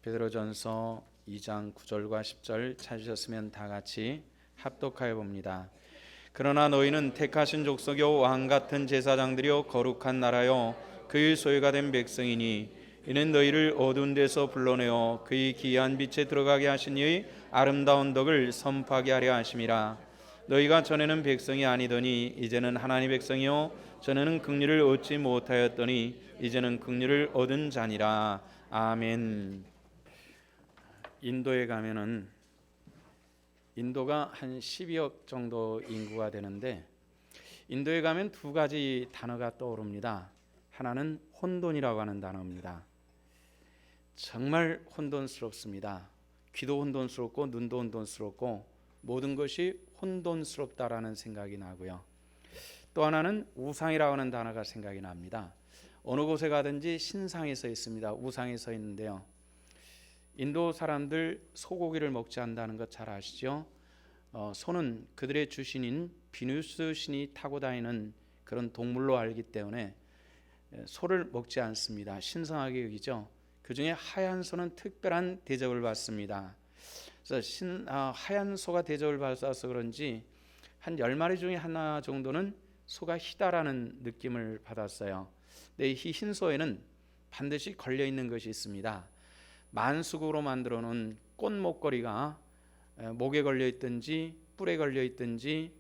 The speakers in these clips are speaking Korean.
베드로전서 2장 9절과 10절 찾으셨으면 다 같이 합독하여 봅니다. 그러나 너희는 택하신 족속이요 왕 같은 제사장들이요 거룩한 나라요 그의 소유가 된 백성이니 이는 너희를 어두운 데서 불러내어 그의 기이한 빛에 들어가게 하신 이의 아름다운 덕을 선포하게 하려 하심이라. 너희가 전에는 백성이 아니더니 이제는 하나님의 백성이요 전에는 긍휼을 얻지 못하였더니 이제는 긍휼을 얻은 자니라. 아멘. 인도에 가면은 인도가 한 12억 정도 인구가 되는데 인도에 가면 두 가지 단어가 떠오릅니다. 하나는 혼돈이라고 하는 단어입니다. 정말 혼돈스럽습니다. 귀도 혼돈스럽고 눈도 혼돈스럽고 모든 것이 혼돈스럽다라는 생각이 나고요. 또 하나는 우상이라고 하는 단어가 생각이 납니다. 어느 곳에 가든지 신상이 서 있습니다. 우상이 서 있는데요. 인도 사람들 소고기를 먹지 않는다는 것 잘 아시죠? 소는 그들의 주신인 비누스 신이 타고 다니는 그런 동물로 알기 때문에 소를 먹지 않습니다. 신성하게 여기죠. 그 중에 하얀 소는 특별한 대접을 받습니다. 그래서 하얀 소가 대접을 받아서 그런지 한 10마리 중에 하나 정도는 소가 희다라는 느낌을 받았어요. 근데 이 흰 소에는 반드시 걸려있는 것이 있습니다. 만수국으로 만들어 놓은 꽃 목걸이가 목에 걸려 있든지 뿔에 걸려 있든지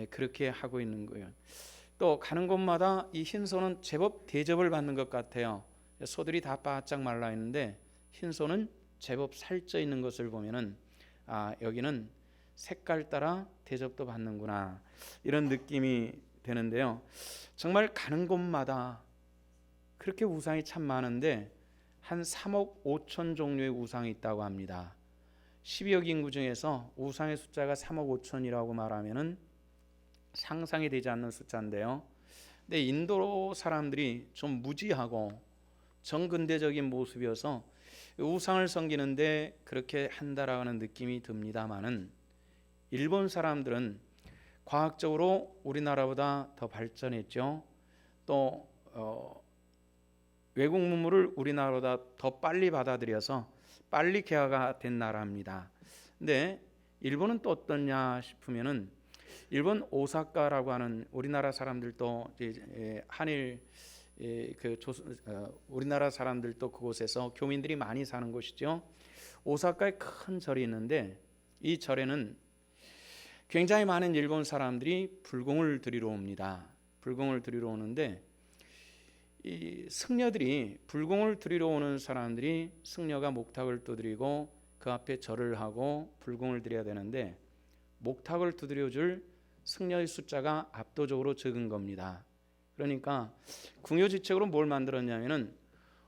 그렇게 하고 있는 거예요. 또 가는 곳마다 이 흰소는 제법 대접을 받는 것 같아요. 소들이 다 바짝 말라 있는데 흰소는 제법 살쪄 있는 것을 보면은 여기는 색깔 따라 대접도 받는구나 이런 느낌이 되는데요. 정말 가는 곳마다 그렇게 우상이 참 많은데 한 3억 5천 종류의 우상이 있다고 합니다. 12억 인구 중에서 우상의 숫자가 3억 5천이라고 말하면은 상상이 되지 않는 숫자인데요. 근데 인도 사람들이 좀 무지하고 정근대적인 모습이어서 우상을 섬기는데 그렇게 한다라는 느낌이 듭니다만은 일본 사람들은 과학적으로 우리나라보다 더 발전했죠. 또 외국 문물을 우리나라보다 더 빨리 받아들여서 빨리 개화가 된 나라입니다. 근데 일본은 또 어떠냐 싶으면은 일본 오사카라고 하는 우리나라 사람들도 한일 우리나라 사람들도 그곳에서 교민들이 많이 사는 곳이죠. 오사카에 큰 절이 있는데 이 절에는 굉장히 많은 일본 사람들이 불공을 드리러 옵니다. 불공을 드리러 오는데 이 승려들이 불공을 드리러 오는 사람들이 승려가 목탁을 두드리고 그 앞에 절을 하고 불공을 드려야 되는데 목탁을 두드려 줄 승려의 숫자가 압도적으로 적은 겁니다. 그러니까 궁여지책으로 뭘 만들었냐면은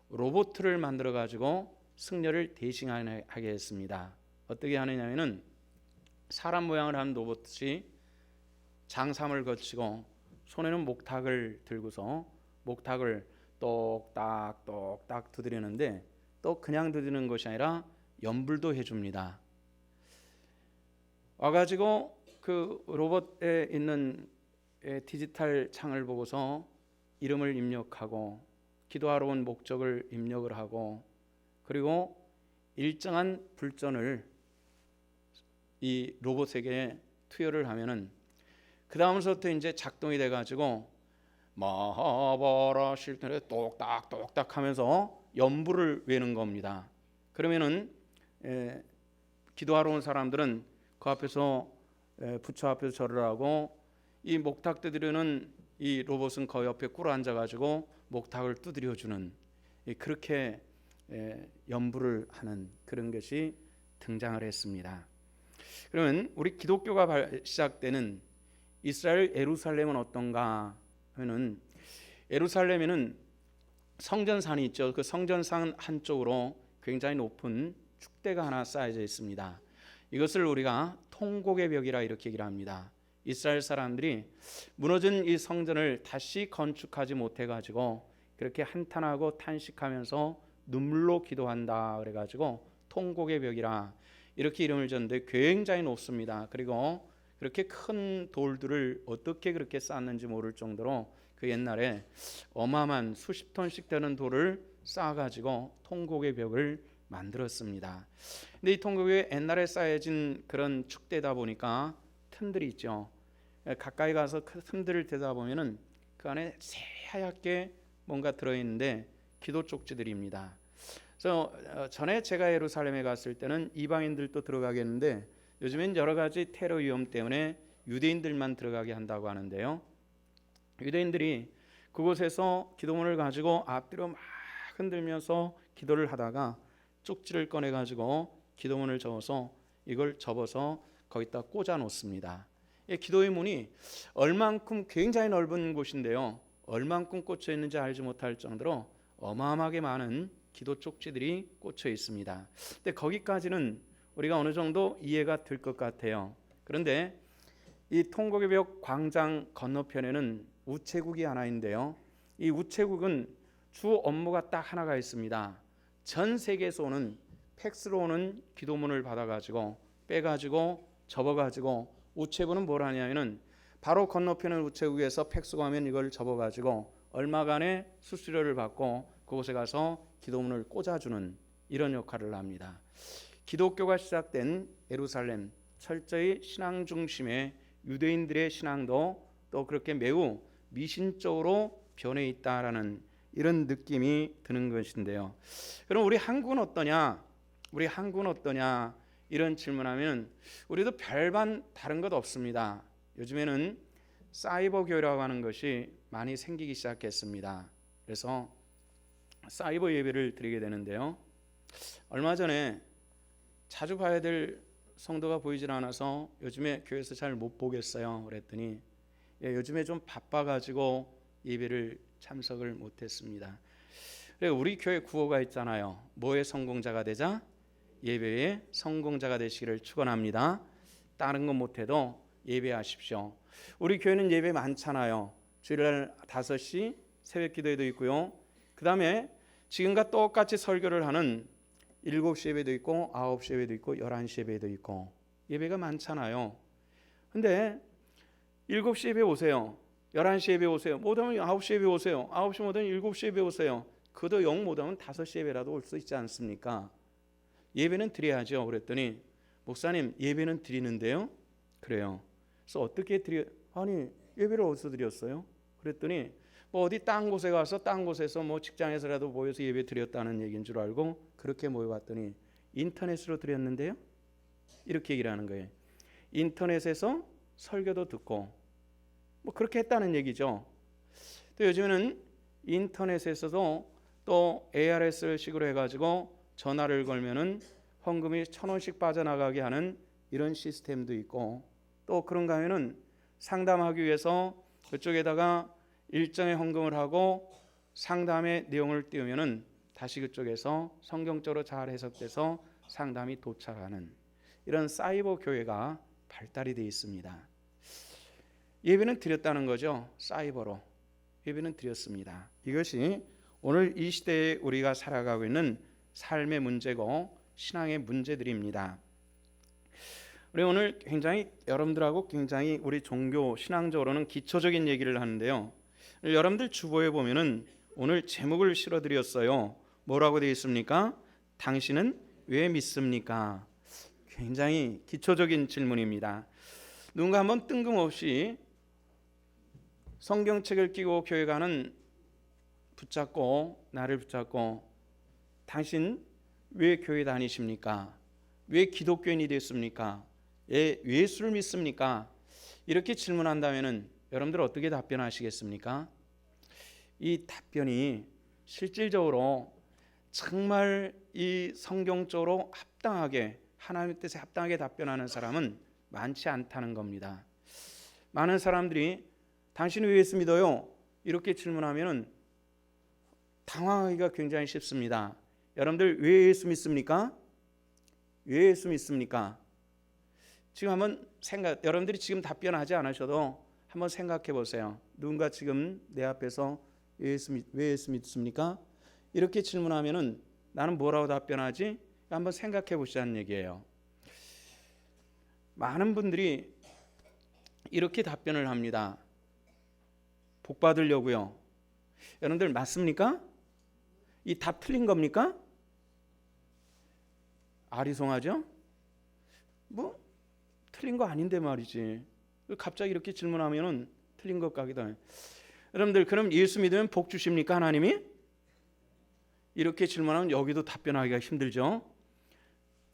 로봇을 만들어 가지고 승려를 대신하게 했습니다. 어떻게 하느냐면은 사람 모양을 한 로봇이 장삼을 거치고 손에는 목탁을 들고서 목탁을 똑딱 똑딱 두드리는데 또 그냥 두드리는 것이 아니라 연불도 해줍니다. 와가지고 그 로봇에 있는 디지털 창을 보고서 이름을 입력하고 기도하러 온 목적을 입력을 하고 그리고 일정한 불전을 이 로봇에게 투여를 하면은 그 다음부터 이제 작동이 돼가지고 마하바라 실전에 똑딱 똑딱 하면서 연부를 외는 겁니다. 그러면은 기도하러 온 사람들은 그 앞에서 부처 앞에서 절을 하고 이 목탁 두드리는 이 로봇은 그 옆에 꿇어 앉아가지고 목탁을 두드려 주는 그렇게 연부를 하는 그런 것이 등장을 했습니다. 그러면 우리 기독교가 시작되는 이스라엘 예루살렘은 어떤가 하면은 예루살렘에는 성전산이 있죠. 그 성전산 한쪽으로 굉장히 높은 축대가 하나 쌓여져 있습니다. 이것을 우리가 통곡의 벽이라 이렇게 얘기를 합니다. 이스라엘 사람들이 무너진 이 성전을 다시 건축하지 못해가지고 그렇게 한탄하고 탄식하면서 눈물로 기도한다 그래가지고 통곡의 벽이라 이렇게 이름을 줬는데 굉장히 높습니다. 그리고 그렇게 큰 돌들을 어떻게 그렇게 쌓았는지 모를 정도로 그 옛날에 어마어마한 수십 톤씩 되는 돌을 쌓아가지고 통곡의 벽을 만들었습니다. 근데 이 통곡교회 옛날에 쌓여진 그런 축대다 보니까 틈들이 있죠. 가까이 가서 그 틈들을 들여다보면은 그 안에 새하얗게 뭔가 들어있는데 기도 쪽지들입니다. 그래서 전에 제가 예루살렘에 갔을 때는 이방인들도 들어가겠는데 요즘엔 여러 가지 테러 위험 때문에 유대인들만 들어가게 한다고 하는데요. 유대인들이 그곳에서 기도문을 가지고 앞뒤로 막 흔들면서 기도를 하다가 쪽지를 꺼내 가지고 기도문을 적어서 이걸 접어서 거기다 꽂아 놓습니다. 기도의 문이 얼만큼 굉장히 넓은 곳인데요. 얼만큼 꽂혀 있는지 알지 못할 정도로 어마어마하게 많은 기도 쪽지들이 꽂혀 있습니다. 근데 거기까지는 우리가 어느 정도 이해가 될 것 같아요. 그런데 이 통곡의 벽 광장 건너편에는 우체국이 하나 있는데요. 이 우체국은 주 업무가 딱 하나가 있습니다. 전 세계에서 오는 팩스로 오는 기도문을 받아가지고 빼가지고 접어가지고 우체국은 뭘 하냐면은 바로 건너편의 우체국에서 팩스가 오면 이걸 접어가지고 얼마간의 수수료를 받고 그곳에 가서 기도문을 꽂아주는 이런 역할을 합니다. 기독교가 시작된 예루살렘 철저히 신앙 중심의 유대인들의 신앙도 또 그렇게 매우 미신적으로 변해 있다라는 이런 느낌이 드는 것인데요. 그럼 우리 한국은 어떠냐? 우리 한국은 어떠냐? 이런 질문하면 우리도 별반 다른 것 없습니다. 요즘에는 사이버 교회라고 하는 것이 많이 생기기 시작했습니다. 그래서 사이버 예배를 드리게 되는데요. 얼마 전에 자주 봐야 될 성도가 보이질 않아서 요즘에 교회에서 잘 못 보겠어요. 그랬더니 요즘에 좀 바빠가지고 예배를 참석을 못했습니다. 우리 교회 구호가 있잖아요. 뭐의 성공자가 되자? 예배의 성공자가 되시기를 축원합니다. 다른 건 못해도 예배하십시오. 우리 교회는 예배 많잖아요. 주일날 5시 새벽 기도회도 있고요. 그 다음에 지금과 똑같이 설교를 하는 7시 예배도 있고 9시 예배도 있고 11시 예배도 있고 예배가 많잖아요. 근데 7시 예배 오세요. 11시 예배 오세요. 못하면 9시 예배 오세요. 9시 못하면 7시 예배 오세요. 그도 영 못하면 5시 예배라도 올 수 있지 않습니까? 예배는 드려야죠. 그랬더니 목사님 예배는 드리는데요. 그래요. 그래서 어떻게 드려? 아니 예배를 어디서 드렸어요? 그랬더니 뭐 어디 딴 곳에 가서 딴 곳에서 뭐 직장에서라도 모여서 예배 드렸다는 얘기인 줄 알고 그렇게 모여봤더니 인터넷으로 드렸는데요. 이렇게 얘기를 하는 거예요. 인터넷에서 설교도 듣고 뭐 그렇게 했다는 얘기죠. 또 요즘에는 인터넷에서도 또 ARS식으로 해가지고 전화를 걸면은 헌금이 1,000원씩 빠져나가게 하는 이런 시스템도 있고 또 그런가 하면은 상담하기 위해서 그쪽에다가 일정의 헌금을 하고 상담의 내용을 띄우면은 다시 그쪽에서 성경적으로 잘 해석돼서 상담이 도착하는 이런 사이버 교회가 발달이 되어 있습니다. 예배는 드렸다는 거죠. 사이버로 예배는 드렸습니다. 이것이 오늘 이 시대에 우리가 살아가고 있는 삶의 문제고 신앙의 문제들입니다. 우리 오늘 굉장히 여러분들하고 굉장히 우리 종교 신앙적으로는 기초적인 얘기를 하는데요. 여러분들 주보에 보면은 오늘 제목을 실어드렸어요. 뭐라고 되어 있습니까? 당신은 왜 믿습니까? 굉장히 기초적인 질문입니다. 누군가 한번 뜬금없이 성경책을 끼고 교회 가는 나를 붙잡고 당신 왜 교회 다니십니까? 왜 기독교인이 됐습니까? 왜 예수를 믿습니까? 이렇게 질문한다면 여러분들 어떻게 답변하시겠습니까? 이 답변이 실질적으로 정말 이 성경적으로 합당하게 하나님의 뜻에 합당하게 답변하는 사람은 많지 않다는 겁니다. 많은 사람들이 당신은 왜 예수 믿어요? 이렇게 질문하면 당황하기가 굉장히 쉽습니다. 여러분들 왜 예수 믿습니까? 왜 예수 믿습니까? 지금 한번 여러분들이 지금 답변하지 않으셔도 한번 생각해 보세요. 누군가 지금 내 앞에서 왜 예수 믿습니까? 이렇게 질문하면은 나는 뭐라고 답변하지? 한번 생각해 보시자는 얘기예요. 많은 분들이 이렇게 답변을 합니다. 복 받으려고요. 여러분들 맞습니까? 이 답 틀린 겁니까? 아리송하죠? 뭐 틀린 거 아닌데 말이지. 갑자기 이렇게 질문하면은 틀린 것 같기도 해요. 여러분들, 그럼 예수 믿으면 복 주십니까, 하나님이? 이렇게 질문하면 여기도 답변하기가 힘들죠.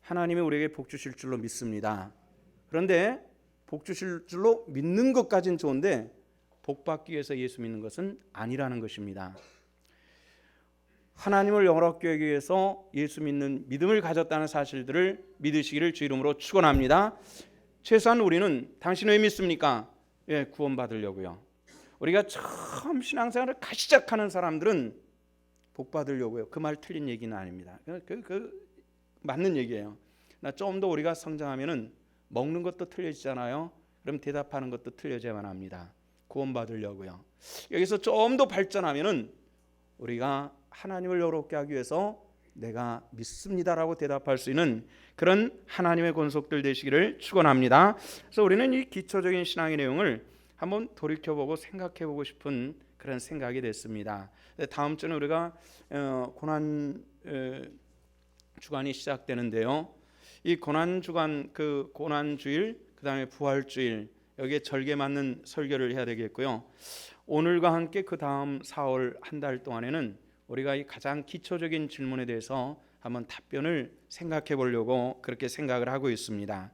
하나님이 우리에게 복 주실 줄로 믿습니다. 그런데 복 주실 줄로 믿는 것까지는 좋은데 복 받기 위해서 예수 믿는 것은 아니라는 것입니다. 하나님을 영원하게 하기 위해서 예수 믿는 믿음을 가졌다는 사실들을 믿으시기를 주 이름으로 축원합니다. 최소한 우리는 당신 왜 믿습니까? 예, 구원받으려고요. 우리가 처음 신앙생활을 시작하는 사람들은 복 받으려고요. 그 말 틀린 얘기는 아닙니다. 맞는 얘기예요. 좀 더 우리가 성장하면은 먹는 것도 틀려지잖아요. 그럼 대답하는 것도 틀려져야만 합니다. 구원받으려고요. 여기서 좀 더 발전하면은 우리가 하나님을 영롭게 하기 위해서 내가 믿습니다라고 대답할 수 있는 그런 하나님의 권속들 되시기를 축원합니다. 그래서 우리는 이 기초적인 신앙의 내용을 한번 돌이켜보고 생각해보고 싶은 그런 생각이 됐습니다. 다음 주는 우리가 고난 주간이 시작되는데요. 이 고난 주간, 그 고난 주일, 그 다음에 부활 주일, 여기에 절개 맞는 설교를 해야 되겠고요. 오늘과 함께 그 다음 4월 한 달 동안에는 우리가 이 가장 기초적인 질문에 대해서 한번 답변을 생각해 보려고 그렇게 생각을 하고 있습니다.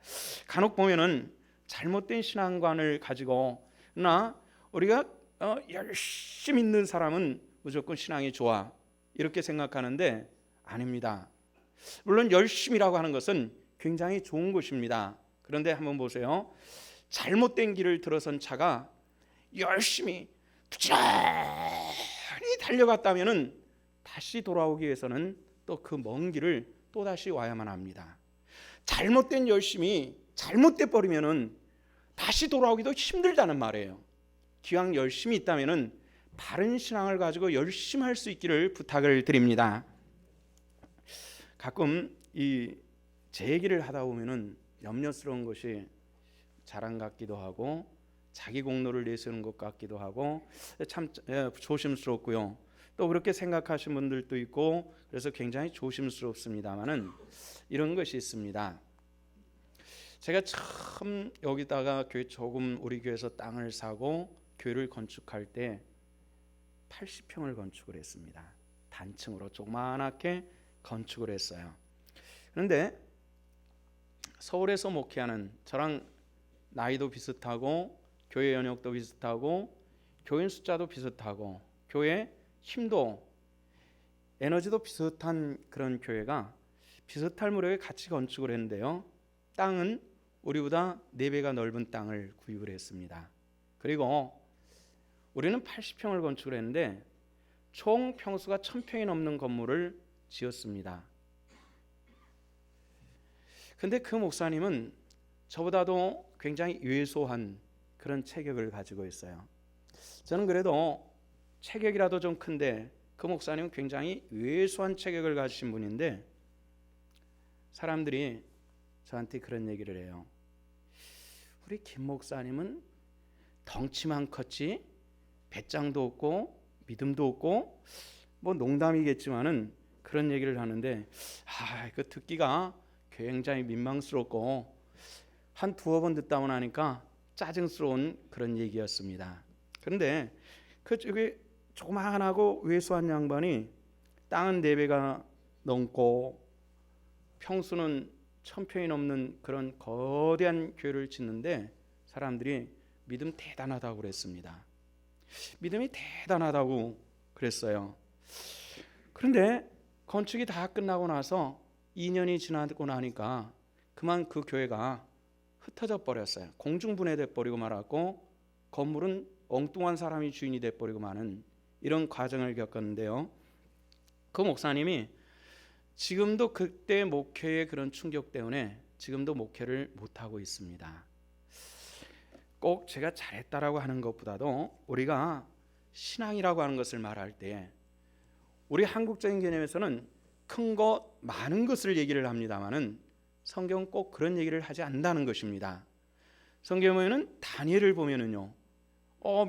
간혹 보면은 잘못된 신앙관을 가지고 우리가 열심히 믿는 사람은 무조건 신앙이 좋아 이렇게 생각하는데 아닙니다. 물론 열심이라고 하는 것은 굉장히 좋은 것입니다. 그런데 한번 보세요. 잘못된 길을 들어선 차가 열심히 부지런히 달려갔다면은 다시 돌아오기 위해서는 또 그 먼 길을 또 다시 와야만 합니다. 잘못된 열심이 잘못돼 버리면은 다시 돌아오기도 힘들다는 말이에요. 기왕 열심히 있다면은 바른 신앙을 가지고 열심히 할 수 있기를 부탁을 드립니다. 가끔 제 얘기를 하다 보면은 염려스러운 것이 자랑 같기도 하고 자기 공로를 내세우는 것 같기도 하고 참 조심스럽고요. 또 그렇게 생각하시는 분들도 있고 그래서 굉장히 조심스럽습니다만은 이런 것이 있습니다. 제가 처음 여기다가 조금 우리 교회에서 땅을 사고 교회를 건축할 때 80평을 건축을 했습니다. 단층으로 조그맣게 건축을 했어요. 그런데 서울에서 목회하는 저랑 나이도 비슷하고 교회 연역도 비슷하고 교인 숫자도 비슷하고 교회 힘도 에너지도 비슷한 그런 교회가 비슷할 무렵에 같이 건축을 했는데요. 땅은 우리보다 4배가 넓은 땅을 구입을 했습니다. 그리고 우리는 80평을 건축을 했는데 총 평수가 1000평이 넘는 건물을 지었습니다. 근데 그 목사님은 저보다도 굉장히 왜소한 그런 체격을 가지고 있어요. 저는 그래도 체격이라도 좀 큰데 그 목사님은 굉장히 왜소한 체격을 가지신 분인데 사람들이 저한테 그런 얘기를 해요. 우리 김 목사님은 덩치만 컸지 배짱도 없고 믿음도 없고 뭐 농담이겠지만은 그런 얘기를 하는데 그 듣기가 굉장히 민망스럽고 한 두어 번 듣다 보니까 짜증스러운 그런 얘기였습니다. 그런데 그쪽에 조그마하고 왜소한 양반이 땅은 4배가 넘고 평수는 1000평이 넘는 그런 거대한 교회를 짓는데 사람들이 믿음 대단하다고 그랬습니다. 믿음이 대단하다고 그랬어요. 그런데 건축이 다 끝나고 나서 2년이 지나고 나니까 그만 그 교회가 흩어져 버렸어요. 공중분해돼 버리고 말았고 건물은 엉뚱한 사람이 주인이 돼 버리고 마는 이런 과정을 겪었는데요. 그 목사님이 지금도 그때 목회의 그런 충격 때문에 지금도 목회를 못하고 있습니다. 꼭 제가 잘했다라고 하는 것보다도 우리가 신앙이라고 하는 것을 말할 때 우리 한국적인 개념에서는 큰 것, 많은 것을 얘기를 합니다마는 성경은 꼭 그런 얘기를 하지 않는다는 것입니다. 성경에 보면은 다니엘을 보면은요,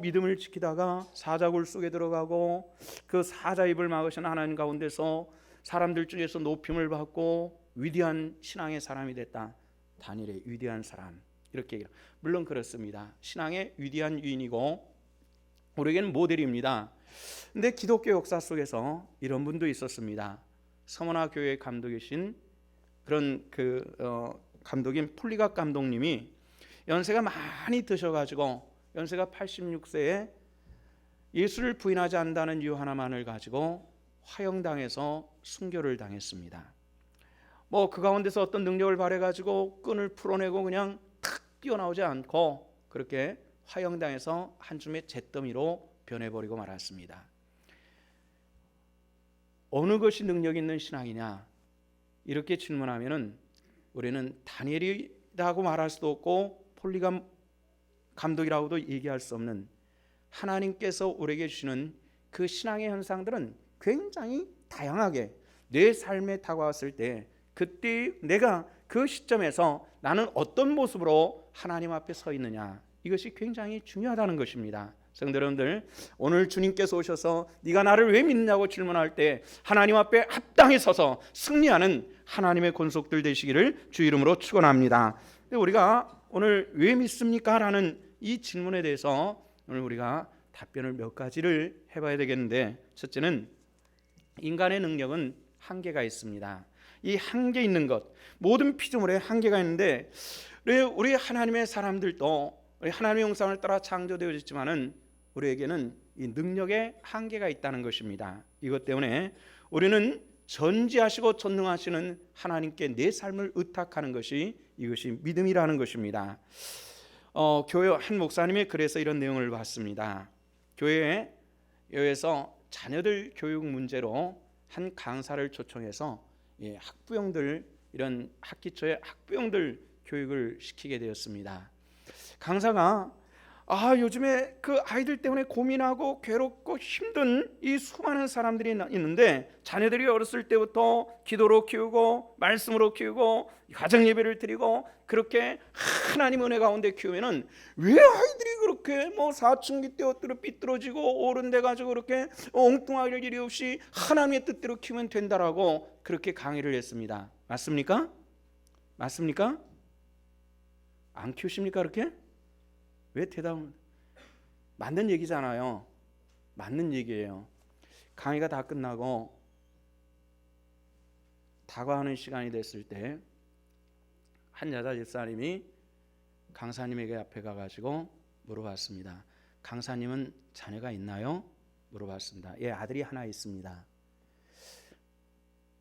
믿음을 지키다가 사자굴 속에 들어가고 그 사자 입을 막으신 하나님 가운데서 사람들 중에서 높임을 받고 위대한 신앙의 사람이 됐다. 다니엘의 위대한 사람, 이렇게 얘기해요. 물론 그렇습니다. 신앙의 위대한 유인이고 우리에게는 모델입니다. 근데 기독교 역사 속에서 이런 분도 있었습니다. 서머나 교회 감독이신 그런 감독인 폴리각 감독님이 연세가 많이 드셔가지고 연세가 86세에 예수를 부인하지 않는다는 이유 하나만을 가지고 화형당해서 순교를 당했습니다. 그 가운데서 어떤 능력을 발휘해가지고 끈을 풀어내고 그냥 탁 뛰어나오지 않고 그렇게 화형당해서 한 줌의 잿더미로 변해버리고 말았습니다. 어느 것이 능력 있는 신앙이냐 이렇게 질문하면은 우리는 다니엘이라고 말할 수도 없고 폴리감 감독이라고도 얘기할 수 없는 하나님께서 우리에게 주시는 그 신앙의 현상들은 굉장히 다양하게 내 삶에 다가왔을 때 그때 내가 그 시점에서 나는 어떤 모습으로 하나님 앞에 서 있느냐, 이것이 굉장히 중요하다는 것입니다. 성도 여러분들, 오늘 주님께서 오셔서 네가 나를 왜 믿느냐고 질문할 때 하나님 앞에 합당히 서서 승리하는 하나님의 권속들 되시기를 주 이름으로 축원합니다. 우리가 오늘 왜 믿습니까? 라는 이 질문에 대해서 오늘 우리가 답변을 몇 가지를 해봐야 되겠는데, 첫째는 인간의 능력은 한계가 있습니다. 이 한계 있는 것, 모든 피조물에 한계가 있는데 우리 하나님의 사람들도 우리 하나님의 형상을 따라 창조되어졌지만은 우리에게는 이 능력에 한계가 있다는 것입니다. 이것 때문에 우리는 전지하시고 전능하시는 하나님께 내 삶을 의탁하는 것이 이것이 믿음이라는 것입니다. 교회 한 목사님이 그래서 이런 내용을 봤습니다. 교회에서 자녀들 교육 문제로 한 강사를 초청해서 학부형들, 이런 학기 초에 학부형들 교육을 시키게 되었습니다. 강사가 요즘에 그 아이들 때문에 고민하고 괴롭고 힘든 이 수많은 사람들이 있는데 자녀들이 어렸을 때부터 기도로 키우고 말씀으로 키우고 가정 예배를 드리고 그렇게 하나님 은혜 가운데 키우면은 왜 아이들이 그렇게 사춘기 때 삐뚤어지고 어른 돼가지고 그렇게 엉뚱할 일이 없이 하나님의 뜻대로 키우면 된다라고 그렇게 강의를 했습니다. 맞습니까? 맞습니까? 안 키우십니까 그렇게? 왜 대답은? 맞는 얘기잖아요. 맞는 얘기예요. 강의가 다 끝나고 다과하는 시간이 됐을 때 한 여자 집사님이 강사님에게 앞에 가가지고 물어봤습니다. 강사님은 자녀가 있나요? 물어봤습니다. 예, 아들이 하나 있습니다.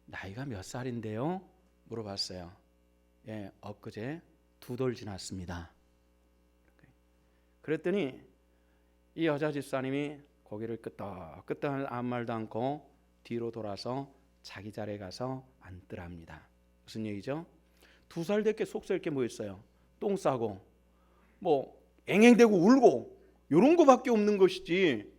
나이가 몇 살인데요? 물어봤어요. 예, 엊그제 2돌 지났습니다. 그랬더니 이 여자 집사님이 고개를 끄덕끄덕 아무 말도 않고 뒤로 돌아서 자기 자리에 가서 앉더랍니다. 무슨 얘기죠? 2살 됐게 속살 게 뭐 있어요? 똥 싸고 앵앵대고 울고 이런 거밖에 없는 것이지,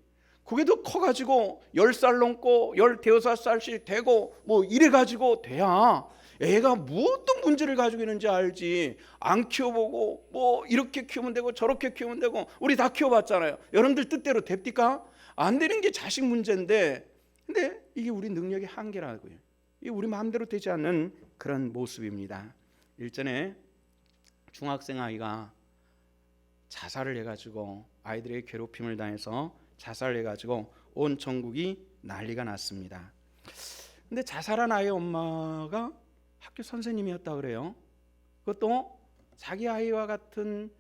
그게 더 커가지고 10살 넘고 15살씩 되고 이래가지고 돼야 애가 무엇도 문제를 가지고 있는지 알지. 안 키워보고 이렇게 키우면 되고 저렇게 키우면 되고 우리 다 키워봤잖아요. 여러분들 뜻대로 됩니까? 안 되는 게 자식 문제인데, 근데 이게 우리 능력의 한계라고요. 이게 우리 마음대로 되지 않는 그런 모습입니다. 일전에 중학생 아이가 자살을 해가지고 아이들의 괴롭힘을 당해서 자살을 해가지고 온 전국이 난리가 났습니다. 근데 자살한 아이의 엄마가 학교 선생님이었다 그래요. 그것도 자기 아이와 같은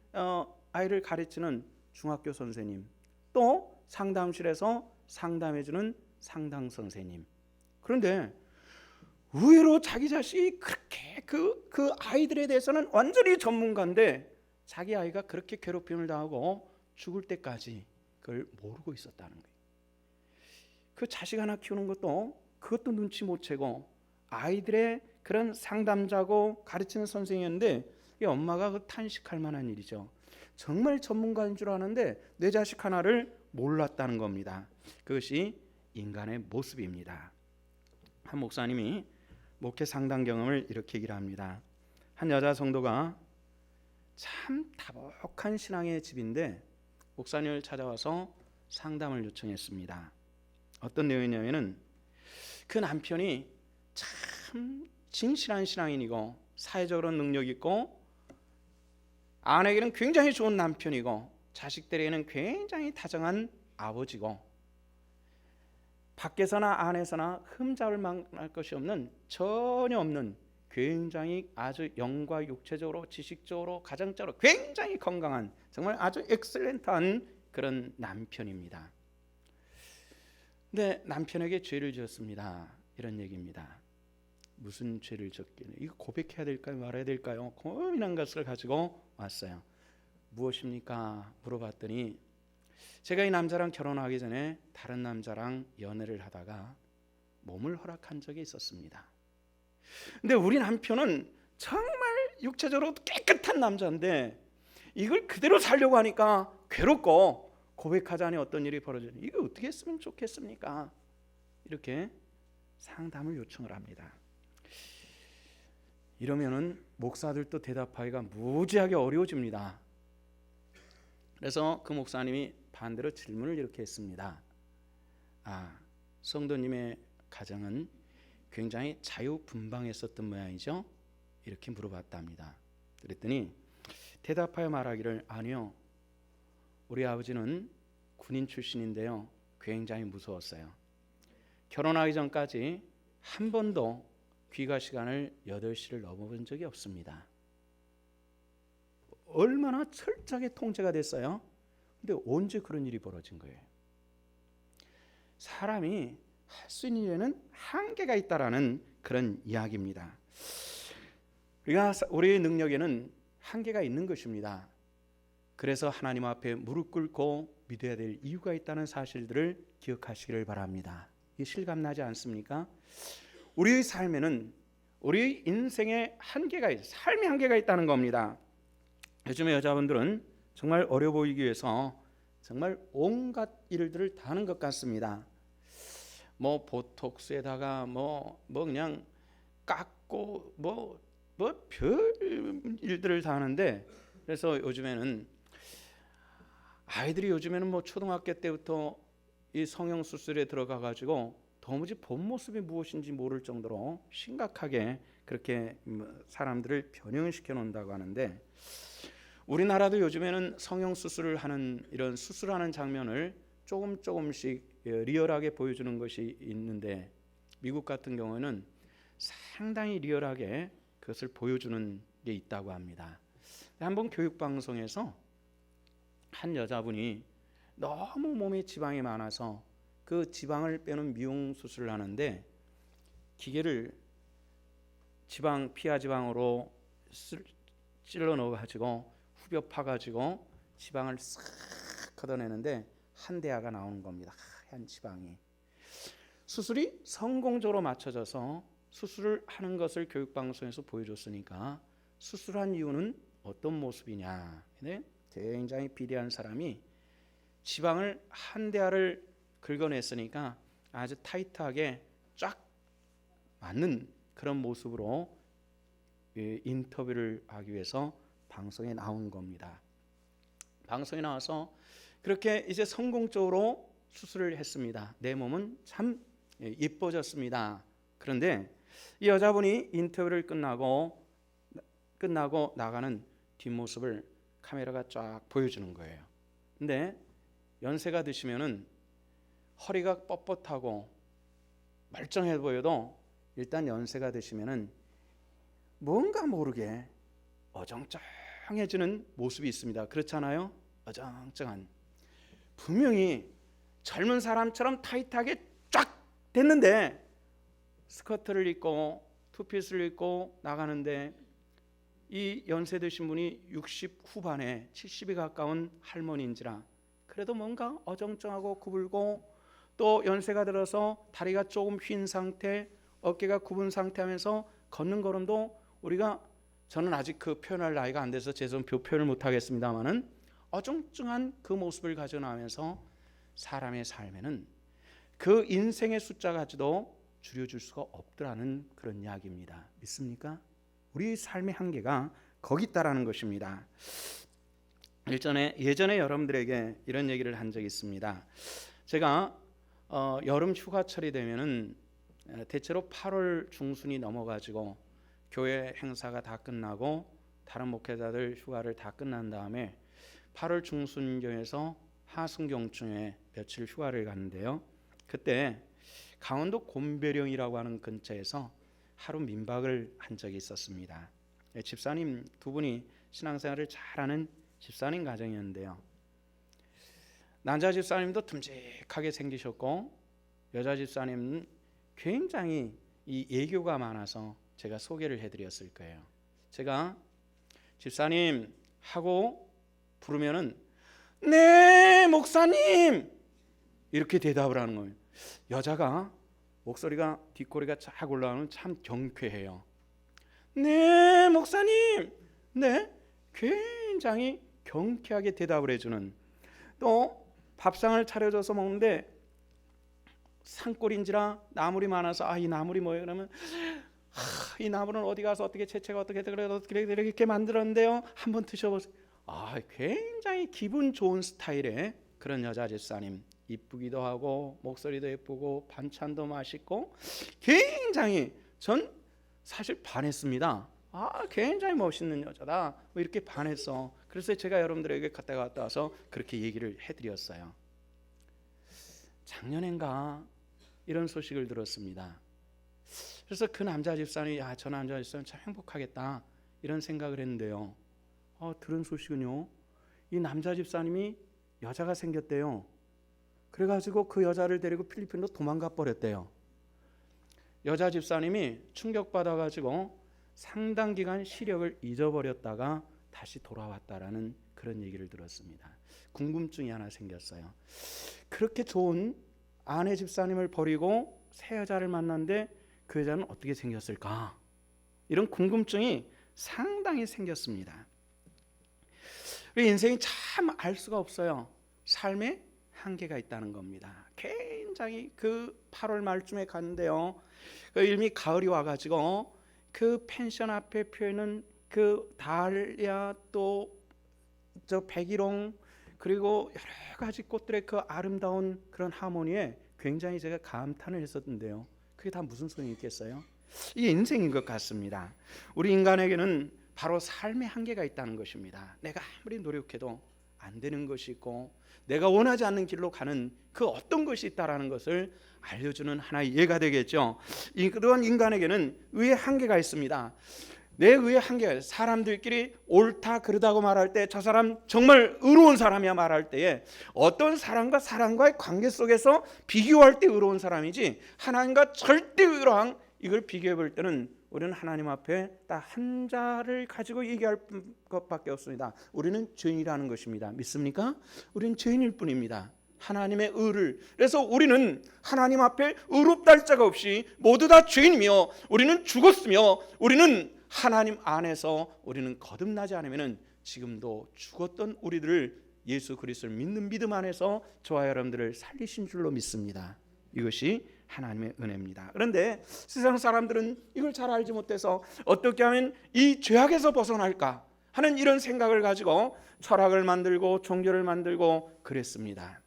아이를 가르치는 중학교 선생님, 또 상담실에서 상담해주는 상담 선생님. 그런데 의외로 자기 자식이 그렇게 그 아이들에 대해서는 완전히 전문가인데 자기 아이가 그렇게 괴롭힘을 당하고 죽을 때까지 그걸 모르고 있었다는 거예요. 그 자식 하나 키우는 그것도 눈치 못 채고 아이들의 그런 상담자고 가르치는 선생이었는데 이 엄마가 그 탄식할 만한 일이죠. 정말 전문가인 줄 아는데 내 자식 하나를 몰랐다는 겁니다. 그것이 인간의 모습입니다. 한 목사님이 목회 상담 경험을 이렇게 얘기를 합니다. 한 여자 성도가 참 다복한 신앙의 집인데 목사님을 찾아와서 상담을 요청했습니다. 어떤 내용이냐면은 그 남편이 참 진실한 신앙인이고 사회적으로 능력 있고 아내에게는 굉장히 좋은 남편이고 자식들에게는 굉장히 다정한 아버지고 밖에서나 안에서나 흠잡을 만할 것이 없는 전혀 없는 굉장히 아주 영과 육체적으로 지식적으로 가정적으로 굉장히 건강한 정말 아주 엑셀런트한 그런 남편입니다. 근데 남편에게 죄를 지었습니다. 이런 얘기입니다. 무슨 죄를 졌길래 이거 고백해야 될까요? 말해야 될까요? 고민한 것을 가지고 왔어요. 무엇입니까? 물어봤더니 제가 이 남자랑 결혼하기 전에 다른 남자랑 연애를 하다가 몸을 허락한 적이 있었습니다. 근데 우리 남편은 정말 육체적으로 깨끗한 남자인데 이걸 그대로 살려고 하니까 괴롭고 고백하자니 어떤 일이 벌어지니 이거 어떻게 했으면 좋겠습니까? 이렇게 상담을 요청을 합니다. 이러면은 목사들도 대답하기가 무지하게 어려워집니다. 그래서 그 목사님이 반대로 질문을 이렇게 했습니다. 성도님의 가정은 굉장히 자유분방했었던 모양이죠? 이렇게 물어봤답니다. 그랬더니 대답하여 말하기를 아니요. 우리 아버지는 군인 출신인데요. 굉장히 무서웠어요. 결혼하기 전까지 한 번도 귀가 시간을 8시를 넘어본 적이 없습니다. 얼마나 철저하게 통제가 됐어요. 근데 언제 그런 일이 벌어진 거예요? 사람이 할 수 있는 일에는 한계가 있다라는 그런 이야기입니다. 우리의 능력에는 한계가 있는 것입니다. 그래서 하나님 앞에 무릎 꿇고 믿어야 될 이유가 있다는 사실들을 기억하시기를 바랍니다. 이게 실감나지 않습니까? 우리의 삶에는 우리의 인생에 한계가 있어요. 삶의 한계가 있다는 겁니다. 요즘에 여자분들은 정말 어려 보이기 위해서 정말 온갖 일들을 다 하는 것 같습니다. 뭐 보톡스에다가 뭐 그냥 깎고 뭐 별 일들을 다 하는데 그래서 요즘에는 아이들이 뭐 초등학교 때부터 이 성형 수술에 들어가 가지고 도무지 본 모습이 무엇인지 모를 정도로 심각하게 그렇게 사람들을 변형시켜 놓는다고 하는데 우리나라도 요즘에는 성형 수술을 하는 이런 수술하는 장면을 조금씩 리얼하게 보여주는 것이 있는데 미국 같은 경우는 상당히 리얼하게 그것을 보여주는 게 있다고 합니다. 한번 교육방송에서 한 여자분이 너무 몸에 지방이 많아서 그 지방을 빼는 미용 수술을 하는데 기계를 피하 지방으로 찔러 넣어 가지고 후벼 파 가지고 지방을 싹 걷어내는데 한 대야가 나오는 겁니다. 하얀 지방이. 수술이 성공적으로 맞춰져서 수술을 하는 것을 교육방송에서 보여줬으니까 수술한 이유는 어떤 모습이냐. 굉장히 비대한 사람이 지방을 한 대야를 긁어냈으니까 아주 타이트하게 쫙 맞는 그런 모습으로 인터뷰를 하기 위해서 방송에 나온 겁니다. 방송에 나와서 그렇게 이제 성공적으로 수술을 했습니다. 내 몸은 참 예뻐졌습니다. 그런데 이 여자분이 인터뷰를 끝나고 나가는 뒷모습을 카메라가 쫙 보여주는 거예요. 근데 연세가 드시면은 허리가 뻣뻣하고 멀쩡해 보여도 일단 연세가 드시면은 뭔가 모르게 어정쩡해지는 모습이 있습니다. 그렇잖아요? 어정쩡한. 분명히 젊은 사람처럼 타이트하게 쫙 됐는데 스커트를 입고 투피스를 입고 나가는데 이 연세 드신 분이 60 후반에 70이 가까운 할머니인지라 그래도 뭔가 어정쩡하고 구불고 또 연세가 들어서 다리가 조금 휜 상태, 어깨가 굽은 상태 하면서 걷는 걸음도 저는 아직 그 표현할 나이가 안 돼서 표현을 못 하겠습니다만은 어정쩡한 그 모습을 가져 나오면서 사람의 삶에는 그 인생의 숫자 가지도 줄여줄 수가 없더라는 그런 이야기입니다. 믿습니까? 우리 삶의 한계가 거기 있다라는 것입니다. 예전에 여러분들에게 이런 얘기를 한 적이 있습니다. 제가 여름 휴가철이 되면은 대체로 8월 중순이 넘어가지고 교회 행사가 다 끝나고 다른 목회자들 휴가를 다 끝난 다음에 8월 중순경에서 하순경쯤에 며칠 휴가를 갔는데요. 그때 강원도 곤배령이라고 하는 근처에서 하루 민박을 한 적이 있었습니다. 집사님 두 분이 신앙생활을 잘하는 집사님 가정이었는데요. 남자 집사님도 듬직하게 생기셨고 여자 집사님은 굉장히 이 애교가 많아서 제가 소개를 해드렸을 거예요. 제가 집사님 하고 부르면은 네 목사님 이렇게 대답을 하는 거예요. 여자가 목소리가 뒷꼬리가 쫙 올라오면 참 경쾌해요. 네 목사님, 네, 굉장히 경쾌하게 대답을 해주는. 또 밥상을 차려줘서 먹는데 산골인지라 나물이 많아서 이 나물이 뭐예요? 그러면 이 나물은 어디 가서 어떻게 채채가 어떻게 이렇게 만들었는데요. 한번 드셔보세요. 굉장히 기분 좋은 스타일의 그런 여자 집사님. 이쁘기도 하고 목소리도 예쁘고 반찬도 맛있고 굉장히 전 사실 반했습니다. 굉장히 멋있는 여자다. 이렇게 반했어. 그래서 제가 여러분들에게 갔다 와서 그렇게 얘기를 해드렸어요. 작년엔가 이런 소식을 들었습니다. 그래서 그 남자 집사님이 저 남자 집사님 참 행복하겠다 이런 생각을 했는데요. 들은 소식은요, 이 남자 집사님이 여자가 생겼대요. 그래가지고 그 여자를 데리고 필리핀으로 도망가 버렸대요. 여자 집사님이 충격받아가지고 상당 기간 시력을 잊어버렸다가 다시 돌아왔다라는 그런 얘기를 들었습니다. 궁금증이 하나 생겼어요. 그렇게 좋은 아내 집사님을 버리고 새 여자를 만났는데 그 여자는 어떻게 생겼을까? 이런 궁금증이 상당히 생겼습니다. 우리 인생이 참 알 수가 없어요. 삶에 한계가 있다는 겁니다. 굉장히 그 8월 말쯤에 갔는데요. 이미 가을이 와가지고 그 펜션 앞에 피어있는 그 달야 또 저 백일홍 그리고 여러 가지 꽃들의 그 아름다운 그런 하모니에 굉장히 제가 감탄을 했었는데요. 그게 다 무슨 소용이 있겠어요? 이게 인생인 것 같습니다. 우리 인간에게는 바로 삶의 한계가 있다는 것입니다. 내가 아무리 노력해도 안 되는 것이 있고 내가 원하지 않는 길로 가는 그 어떤 것이 있다라는 것을 알려주는 하나의 예가 되겠죠. 그런 인간에게는 의의 한계가 있습니다. 내 의의 한계가 있어요. 사람들끼리 옳다 그르다고 말할 때 저 사람 정말 의로운 사람이야 말할 때에 어떤 사람과 사람과의 관계 속에서 비교할 때 의로운 사람이지 하나님과 절대 의로한 이걸 비교해 볼 때는 우리는 하나님 앞에 딱 한 자를 가지고 얘기할 것밖에 없습니다. 우리는 죄인이라는 것입니다. 믿습니까? 우리는 죄인일 뿐입니다. 하나님의 의를. 그래서 우리는 하나님 앞에 의롭다 할 자가 없이 모두 다 죄인이며 우리는 죽었으며 우리는 하나님 안에서 우리는 거듭나지 않으면 지금도 죽었던 우리들을 예수 그리스도를 믿는 믿음 안에서 저와 여러분들을 살리신 줄로 믿습니다. 이것이 하나님의 은혜입니다. 그런데 세상 사람들은 이걸 잘 알지 못해서 어떻게 하면 이 죄악에서 벗어날까 하는 이런 생각을 가지고 철학을 만들고 종교를 만들고 그랬습니다.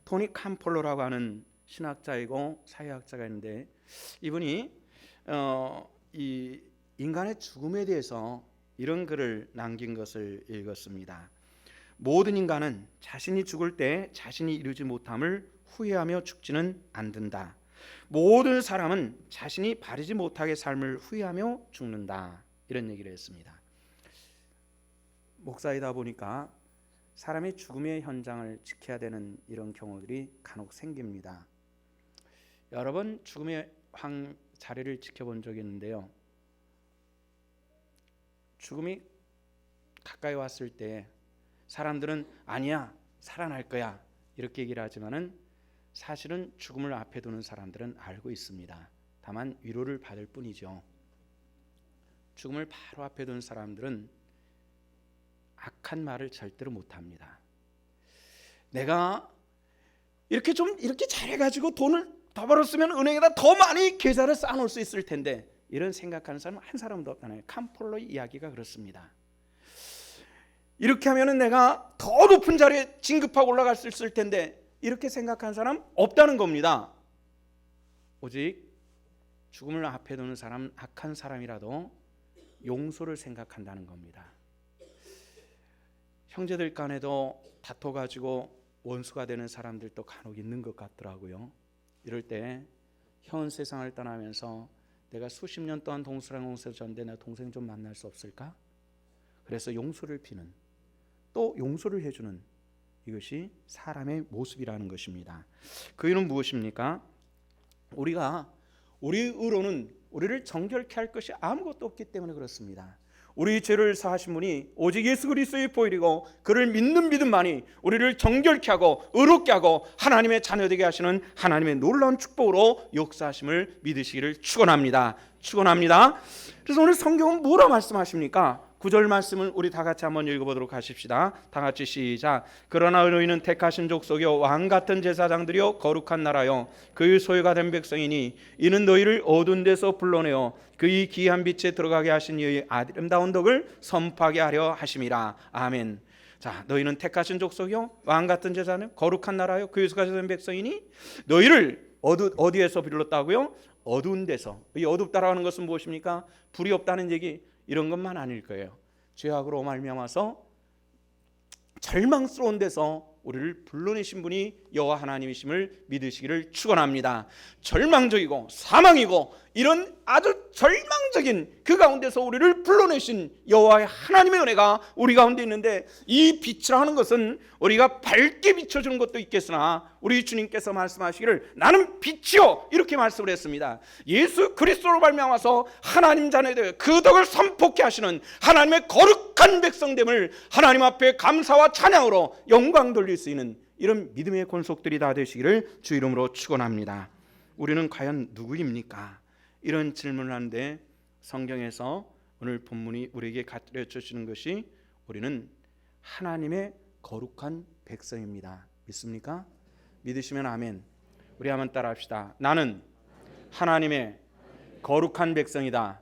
토니 캄폴로라고 하는 신학자이고 사회학자가 있는데 이분이 이 인간의 죽음에 대해서 이런 글을 남긴 것을 읽었습니다. 모든 인간은 자신이 죽을 때 자신이 이루지 못함을 후회하며 죽지는 않는다. 모든 사람은 자신이 바르지 못하게 삶을 후회하며 죽는다. 이런 얘기를 했습니다. 목사이다 보니까 사람의 죽음의 현장을 지켜야 되는 이런 경우들이 간혹 생깁니다. 여러 번 죽음의 자리를 지켜본 적이 있는데요. 죽음이 가까이 왔을 때 사람들은 아니야 살아날 거야 이렇게 얘기를 하지만은 사실은 죽음을 앞에 두는 사람들은 알고 있습니다. 다만 위로를 받을 뿐이죠. 죽음을 바로 앞에 둔 사람들은 악한 말을 절대로 못합니다. 내가 이렇게 잘해가지고 돈을 더 벌었으면 은행에다 더 많이 계좌를 쌓아놓을 수 있을 텐데 이런 생각하는 사람은 한 사람도 없다는 캄폴로의 이야기가 그렇습니다. 이렇게 하면은 내가 더 높은 자리에 진급하고 올라갈 수 있을 텐데 이렇게 생각하는 사람 없다는 겁니다. 오직 죽음을 앞에 두는 사람, 악한 사람이라도 용서를 생각한다는 겁니다. 형제들 간에도 다퉈가지고 원수가 되는 사람들도 간혹 있는 것 같더라고요. 이럴 때 현 세상을 떠나면서 내가 수십 년 동안 동서랑 용서했는데 내 동생 좀 만날 수 없을까? 그래서 용서를 비는, 또 용서를 해주는, 이것이 사람의 모습이라는 것입니다. 그 이유는 무엇입니까? 우리가 우리 의로는 우리를 정결케 할 것이 아무것도 없기 때문에 그렇습니다. 우리 죄를 사하신 분이 오직 예수 그리스도의 보혈이고 그를 믿는 믿음만이 우리를 정결케 하고 의롭게 하고 하나님의 자녀되게 하시는 하나님의 놀라운 축복으로 역사하심을 믿으시기를 축원합니다. 그래서 오늘 성경은 뭐라 말씀하십니까? 9절 말씀을 우리 다 같이 한번 읽어보도록 하십시다. 다 같이 시작. 그러나 너희는 택하신 족속이요 왕 같은 제사장들이요 거룩한 나라요 그의 소유가 된 백성이니 이는 너희를 어두운 데서 불러내어 그의 귀한 빛에 들어가게 하신 이의 아름다운 덕을 선포하게 하려 하심이라. 아멘. 자, 너희는 택하신 족속이요 왕 같은 제사장이요 거룩한 나라요 그의 소유가 된 백성이니 너희를 어디에서 불렀다고요? 어두운 데서. 이 어둡다라는 것은 무엇입니까? 불이 없다는 얘기, 이런 것만 아닐 거예요. 죄악으로 말미암아서 절망스러운 데서 우리를 불러내신 분이 여호와 하나님이심을 믿으시기를 축원합니다. 절망적이고 사망이고 이런 아주 절망적인 그 가운데서 우리를 불러내신 여호와의 하나님의 은혜가 우리 가운데 있는데, 이 빛이라는 것은 우리가 밝게 비춰주는 것도 있겠으나 우리 주님께서 말씀하시기를 나는 빛이요 이렇게 말씀을 했습니다. 예수 그리스도로 말미암아서 하나님 자녀들 그 덕을 선포케 하시는 하나님의 거룩한 백성됨을 하나님 앞에 감사와 찬양으로 영광 돌릴 수 있는 이런 믿음의 권속들이 다 되시기를 주 이름으로 축원합니다. 우리는 과연 누구입니까? 이런 질문을 하는데 성경에서 오늘 본문이 우리에게 가르쳐 주시는 것이 우리는 하나님의 거룩한 백성입니다. 믿습니까? 믿으시면 아멘. 우리 한번 따라 합시다. 나는 하나님의 거룩한 백성이다.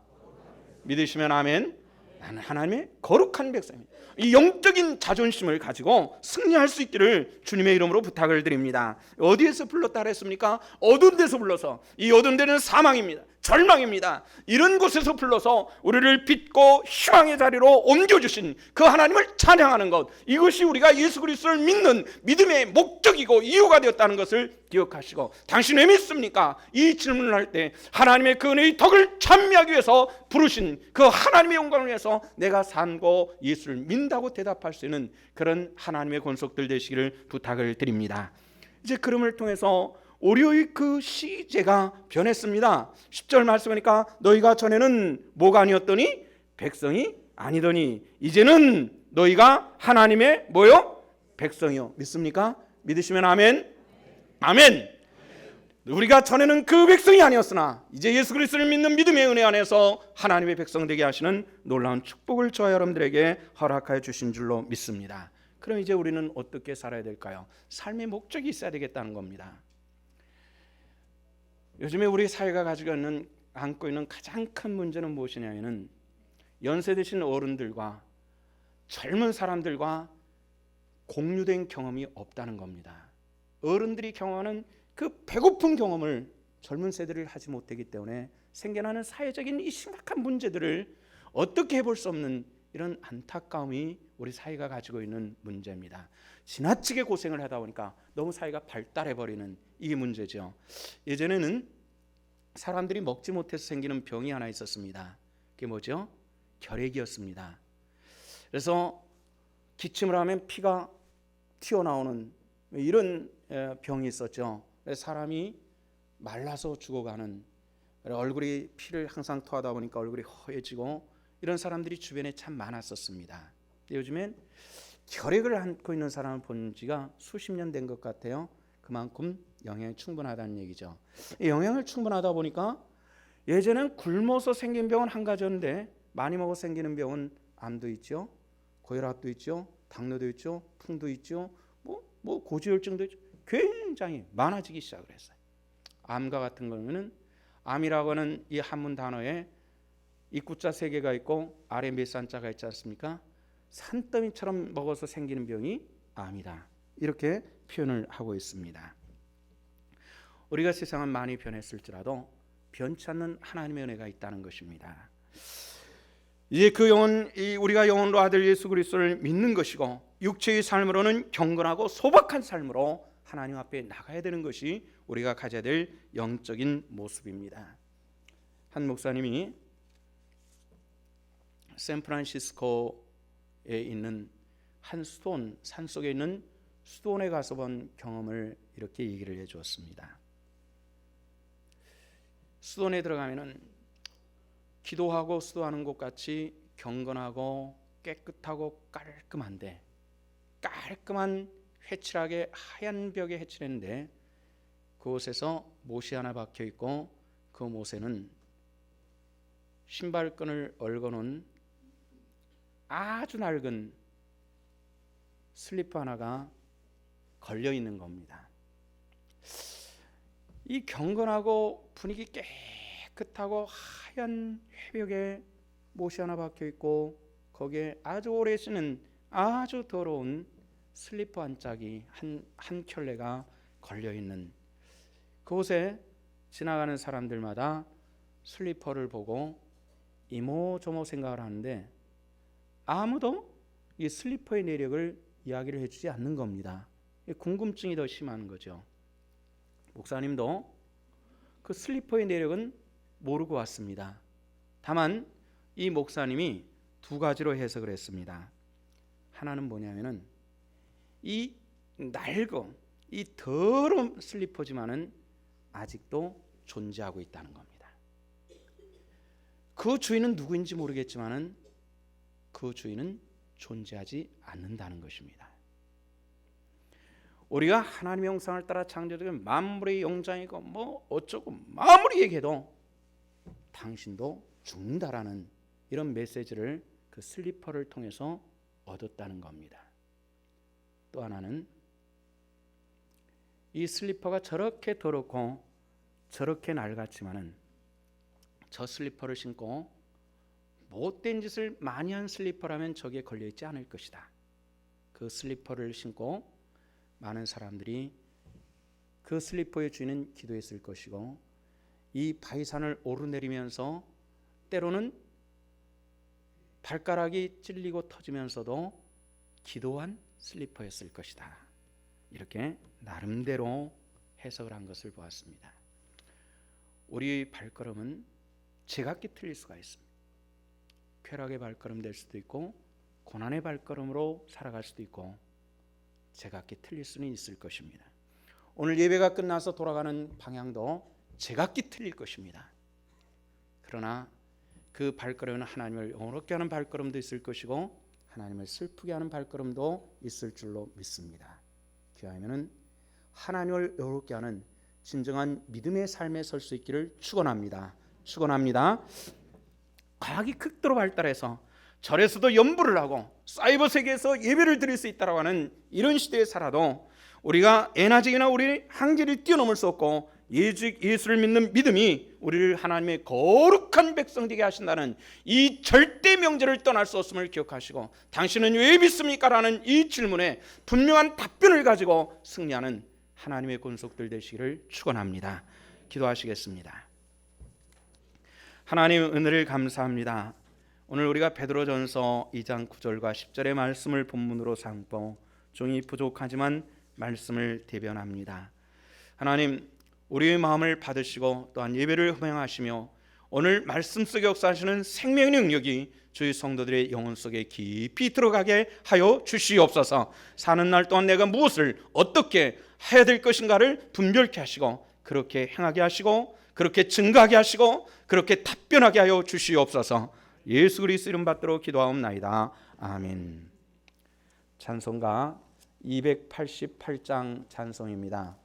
믿으시면 아멘. 나는 하나님의 거룩한 백성입니다. 이 영적인 자존심을 가지고 승리할 수 있기를 주님의 이름으로 부탁을 드립니다. 어디에서 불렀다 그랬습니까? 어두운 데서 불러서. 이 어두운 데는 사망입니다. 절망입니다. 이런 곳에서 불러서 우리를 빛고 희망의 자리로 옮겨주신 그 하나님을 찬양하는 것, 이것이 우리가 예수 그리스도를 믿는 믿음의 목적이고 이유가 되었다는 것을 기억하시고, 당신 왜 믿습니까? 이 질문을 할 때 하나님의 그 은혜의 덕을 찬미하기 위해서 부르신 그 하나님의 영광을 위해서 내가 산고 예수를 믿는다고 대답할 수 있는 그런 하나님의 권속들 되시기를 부탁을 드립니다. 이제 그림을 통해서 우리의 그 시제가 변했습니다. 10절 말씀하니까 너희가 전에는 뭐가 아니었더니 백성이 아니더니 이제는 너희가 하나님의 뭐요? 백성이요. 믿습니까? 믿으시면 아멘. 아멘. 우리가 전에는 그 백성이 아니었으나 이제 예수 그리스도를 믿는 믿음의 은혜 안에서 하나님의 백성 되게 하시는 놀라운 축복을 저와 여러분들에게 허락하여 주신 줄로 믿습니다. 그럼 이제 우리는 어떻게 살아야 될까요? 삶의 목적이 있어야 되겠다는 겁니다. 요즘에 우리 사회가 안고 있는 가장 큰 문제는 무엇이냐면 연세 드신 어른들과 젊은 사람들과 공유된 경험이 없다는 겁니다. 어른들이 경험하는 그 배고픈 경험을 젊은 세대를 하지 못하기 때문에 생겨나는 사회적인 이 심각한 문제들을 어떻게 해볼 수 없는 이런 안타까움이 우리 사회가 가지고 있는 문제입니다. 지나치게 고생을 하다 보니까 너무 사회가 발달해버리는 이게 문제죠. 예전에는 사람들이 먹지 못해서 생기는 병이 하나 있었습니다. 그게 뭐죠? 결핵이었습니다. 그래서 기침을 하면 피가 튀어나오는 이런 병이 있었죠. 사람이 말라서 죽어가는, 얼굴이 피를 항상 토하다 보니까 얼굴이 허해지고 이런 사람들이 주변에 참 많았었습니다. 요즘엔 결핵을 앓고 있는 사람을 본 지가 수십 년 된 것 같아요. 그만큼 영양이 충분하다는 얘기죠. 영양을 충분하다 보니까 예전엔 굶어서 생긴 병은 한 가지였는데 많이 먹어 생기는 병은 암도 있죠, 고혈압도 있죠, 당뇨도 있죠, 풍도 있죠, 뭐 고지혈증도 있죠. 굉장히 많아지기 시작을 했어요. 암과 같은 경우는 암이라고 하는 이 한문 단어에 입구자 3개가 있고 아래 몇 산자가 있지 않습니까? 산더미처럼 먹어서 생기는 병이 암이다, 이렇게 표현을 하고 있습니다. 우리가 세상은 많이 변했을지라도 변치 않는 하나님의 은혜가 있다는 것입니다. 이제 그 영혼, 우리가 영혼으로 아들 예수 그리스도를 믿는 것이고 육체의 삶으로는 경건하고 소박한 삶으로 하나님 앞에 나가야 되는 것이 우리가 가져야 될 영적인 모습입니다. 한 목사님이 샌프란시스코에 있는 한 수도원, 산속에 있는 수도원에 가서 본 경험을 이렇게 얘기를 해주었습니다. 수도원에 들어가면은 기도하고 수도하는 곳 같이 경건하고 깨끗하고 깔끔한데, 깔끔한 회칠하게 하얀 벽에 해칠했는데 그곳에서 못이 하나 박혀 있고 그 못에는 신발끈을 얽어놓은 아주 낡은 슬리퍼 하나가 걸려 있는 겁니다. 이 경건하고 분위기 깨끗하고 하얀 회벽에 못이 하나 박혀 있고 거기에 아주 오래 신은 아주 더러운 슬리퍼 한 짝이 한 켤레가 걸려 있는 그곳에 지나가는 사람들마다 슬리퍼를 보고 이모저모 생각을 하는데 아무도 이 슬리퍼의 내력을 이야기를 해주지 않는 겁니다. 궁금증이 더 심한 거죠. 목사님도 그 슬리퍼의 내력은 모르고 왔습니다. 다만 이 목사님이 두 가지로 해석을 했습니다. 하나는 뭐냐면은 이 낡은 이 더러운 슬리퍼지만은 아직도 존재하고 있다는 겁니다. 그 주인은 누구인지 모르겠지만은 그 주인은 존재하지 않는다는 것입니다. 우리가 하나님의 형상을 따라 창조된 만물의 영장이고 뭐 어쩌고 아무리 얘기해도 당신도 죽는다라는 이런 메시지를 그 슬리퍼를 통해서 얻었다는 겁니다. 또 하나는 이 슬리퍼가 저렇게 더럽고 저렇게 낡았지만은 저 슬리퍼를 신고 못된 짓을 많이 한 슬리퍼라면 저기에 걸려있지 않을 것이다. 그 슬리퍼를 신고 많은 사람들이 그 슬리퍼의 주인은 기도했을 것이고 이 바위산을 오르내리면서 때로는 발가락이 찔리고 터지면서도 기도한 슬리퍼였을 것이다. 이렇게 나름대로 해석을 한 것을 보았습니다. 우리 발걸음은 제각기 틀릴 수가 있습니다. 쾌락의 발걸음 될 수도 있고 고난의 발걸음으로 살아갈 수도 있고 제각기 틀릴 수는 있을 것입니다. 오늘 예배가 끝나서 돌아가는 방향도 제각기 틀릴 것입니다. 그러나 그 발걸음은 하나님을 영원롭게 하는 발걸음도 있을 것이고 하나님을 슬프게 하는 발걸음도 있을 줄로 믿습니다. 그리하면은 하나님을 영원롭게 하는 진정한 믿음의 삶에 설 수 있기를 축원합니다. 축원합니다. 과학이 극도로 발달해서 절에서도 연부를 하고 사이버 세계에서 예배를 드릴 수 있다고 하는 이런 시대에 살아도 우리가 에너지나 우리 한계를 뛰어넘을 수 없고 예수를 믿는 믿음이 우리를 하나님의 거룩한 백성 되게 하신다는 이 절대 명제를 떠날 수 없음을 기억하시고 당신은 왜 믿습니까? 라는 이 질문에 분명한 답변을 가지고 승리하는 하나님의 권속들 되시기를 축원합니다. 기도하시겠습니다. 하나님 은혜를 감사합니다. 오늘 우리가 베드로전서 2장 9절과 10절의 말씀을 본문으로 삼고 종이 부족하지만 말씀을 대변합니다. 하나님 우리의 마음을 받으시고 또한 예배를 흠행하시며 오늘 말씀 속에 역사하시는 생명의 능력이 주의 성도들의 영혼 속에 깊이 들어가게 하여 주시옵소서. 사는 날 동안 내가 무엇을 어떻게 해야 될 것인가를 분별케 하시고 그렇게 행하게 하시고 그렇게 증거하게 하시고 그렇게 답변하게 하여 주시옵소서. 예수 그리스도 이름 받들어 기도하옵나이다. 아멘. 찬송가 288장 찬송입니다.